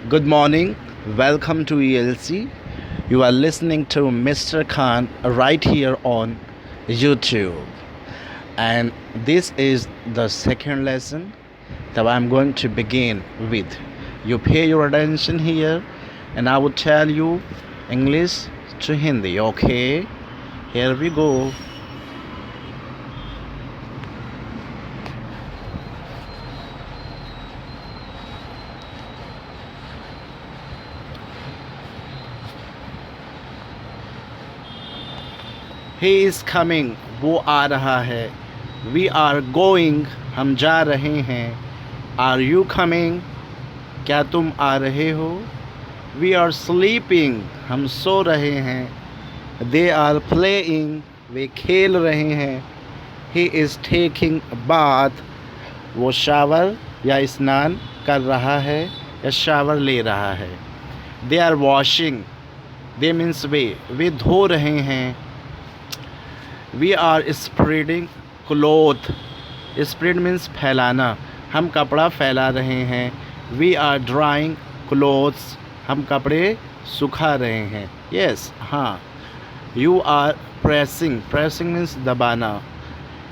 Good morning. Welcome to ELC. You are listening to Mr. Khan right here on YouTube. And this is the second lesson that I'm going to begin with. You pay your attention here and I will tell you English to Hindi, okay? Here we go. He is coming, वो आ रहा है. We are going, हम जा रहे हैं. Are you coming? क्या तुम आ रहे हो? We are sleeping, हम सो रहे हैं. They are playing, वे खेल रहे हैं. He is taking a bath, वो शावर या स्नान कर रहा है या शावर ले रहा है. They are washing, they means वे धो रहे हैं. We are spreading cloth. Spread means फैलाना. हम कपड़ा फैला रहे हैं. We are drying clothes. हम कपड़े सुखा रहे हैं. Yes, हाँ. You are pressing. Pressing means दबाना.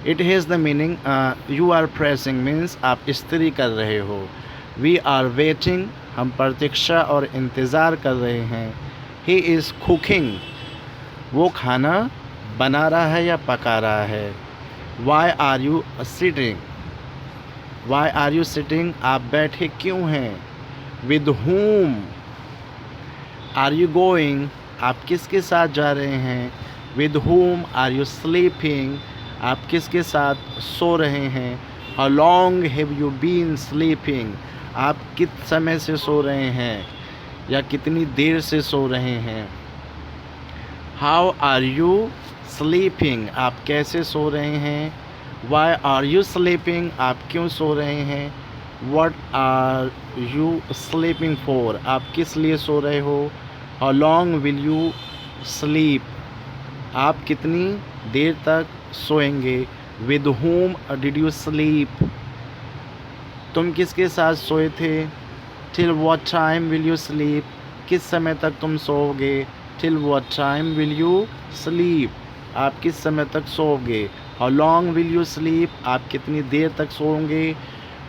It has the meaning you are pressing means आप इस्त्री कर रहे हो. We are waiting. हम प्रतीक्षा और इंतज़ार कर रहे हैं. He is cooking. वो खाना बना रहा है या पका रहा है. Why are you sitting? Why are you sitting? आप बैठे क्यों हैं. With whom? Are you going? आप किसके साथ जा रहे हैं. With whom are you sleeping? आप किसके साथ सो रहे हैं. How long have you been sleeping? आप किस समय से सो रहे हैं या कितनी देर से सो रहे हैं. How are you sleeping? आप कैसे सो रहे हैं. Why are you sleeping? आप क्यों सो रहे हैं. What are you sleeping for? आप किस लिए सो रहे हो. How long will you sleep? आप कितनी देर तक सोएंगे. With whom did you sleep? तुम किसके साथ सोए थे. Till what time will you sleep? किस समय तक तुम सोओगे. Till what time will you sleep? आप किस समय तक सोओगे. How long will you sleep? आप कितनी देर तक सोओगे.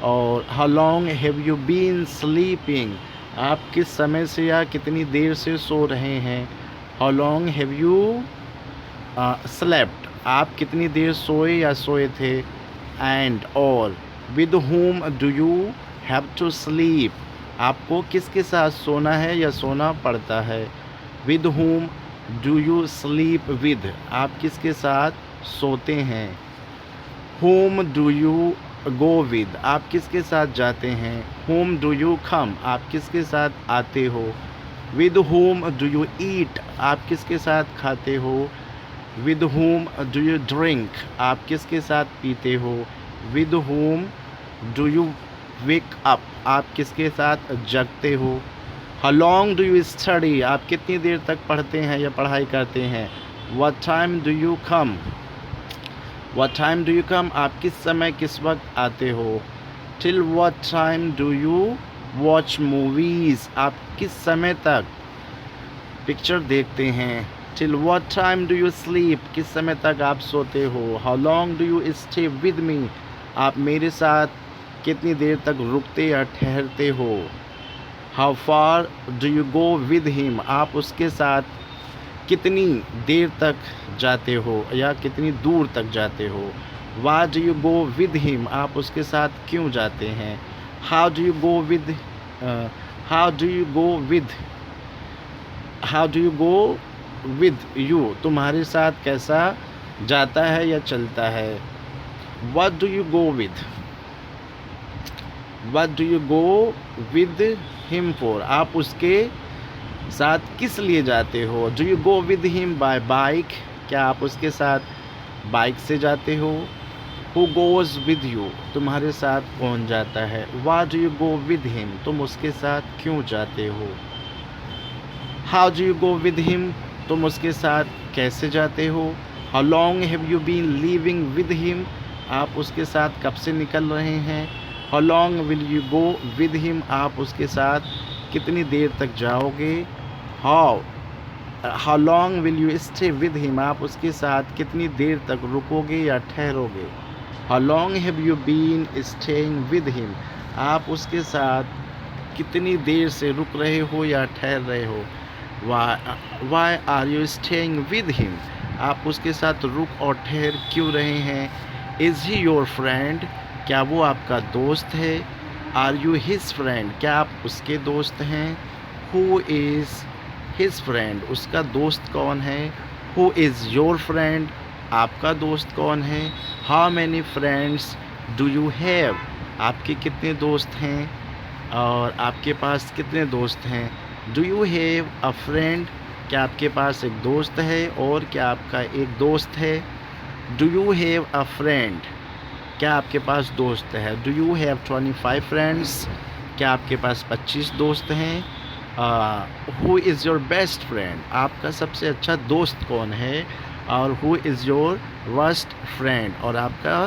और how long have you been sleeping? आप किस समय से या कितनी देर से सो रहे हैं. How long have you slept? आप कितनी देर सोए या सोए थे. And और with whom do you have to sleep? आपको किसके साथ सोना है या सोना पड़ता है. With whom do you sleep with? आप किसके साथ सोते हैं. Whom do you go with? आप किसके साथ जाते हैं. Whom do you come? आप किसके साथ आते हो. With whom do you eat? आप किसके साथ खाते हो. With whom do you drink? आप किसके साथ पीते हो. With whom do you wake up? आप किसके साथ जगते हो. How long do you study? आप कितनी देर तक पढ़ते हैं या पढ़ाई करते हैं. What time do you come? What time do you come? आप किस समय किस वक्त आते हो. Till what time do you watch movies? आप किस समय तक पिक्चर देखते हैं. Till what time do you sleep? किस समय तक आप सोते हो. How long do you stay with me? आप मेरे साथ कितनी देर तक रुकते या ठहरते हो. How far do you go with him? आप उसके साथ कितनी देर तक जाते हो या कितनी दूर तक जाते हो. Why do you go with him? आप उसके साथ क्यों जाते हैं. How do you go with how do you go with how do you go with you? तुम्हारे साथ कैसा जाता है या चलता है. What do you go with? What do you go with him for? आप उसके साथ किस लिए जाते हो. Do you go with him by bike? क्या आप उसके साथ बाइक से जाते हो. Who goes with you? तुम्हारे साथ कौन जाता है. Why do you go with him? तुम उसके साथ क्यों जाते हो. How do you go with him? तुम उसके साथ कैसे जाते हो. How long have you been living with him? आप उसके साथ कब से निकल रहे हैं. How long will you go with him? आप उसके साथ कितनी देर तक जाओगे? How long will you stay with him, आप उसके साथ कितनी देर तक रुकोगे या ठहरोगे? How long have you been staying with him, आप उसके साथ कितनी देर से रुक रहे हो या ठहर रहे हो? Why are you staying with him, आप उसके साथ रुक और ठहर क्यों रहे हैं? इज़ ही योर फ्रेंड, क्या वो आपका दोस्त है? आर यू हिज फ्रेंड, क्या आप उसके दोस्त हैं? हु इज़ हिज फ्रेंड, उसका दोस्त कौन है? हु इज़ योर फ्रेंड, आपका दोस्त कौन है? How many friends do you have, आपके कितने दोस्त हैं और आपके पास कितने दोस्त हैं? Do you have a friend, क्या आपके पास एक दोस्त है और क्या आपका एक दोस्त है? Do you have a friend, क्या आपके पास दोस्त है? डू यू हैव 25 फ्रेंड्स, क्या आपके पास 25 दोस्त हैं? Who is your best friend, आपका सबसे अच्छा दोस्त कौन है? और who is your worst friend, और आपका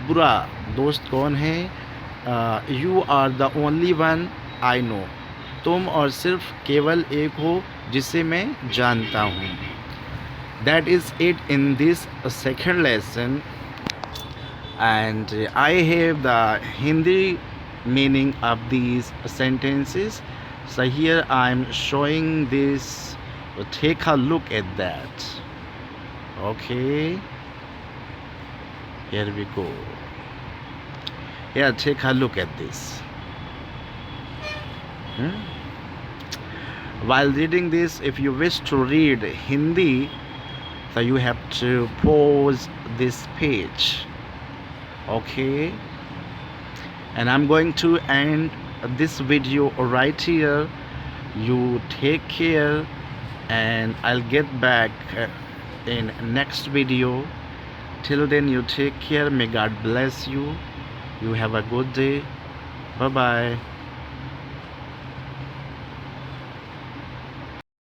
बुरा दोस्त कौन है? You are the only one I know, तुम और सिर्फ केवल एक हो जिसे मैं जानता हूँ। That is it in this second lesson, and I have the Hindi meaning of these sentences. So here I am showing this. Take a look at that. Okay, here we go. Here, take a look at this. While reading this, if you wish to read Hindi, so you have to pause this page. Okay, and I'm going to end this video right here. You take care, and I'll get back in next video. Till then, you take care. May God bless you. You have a good day. Bye bye.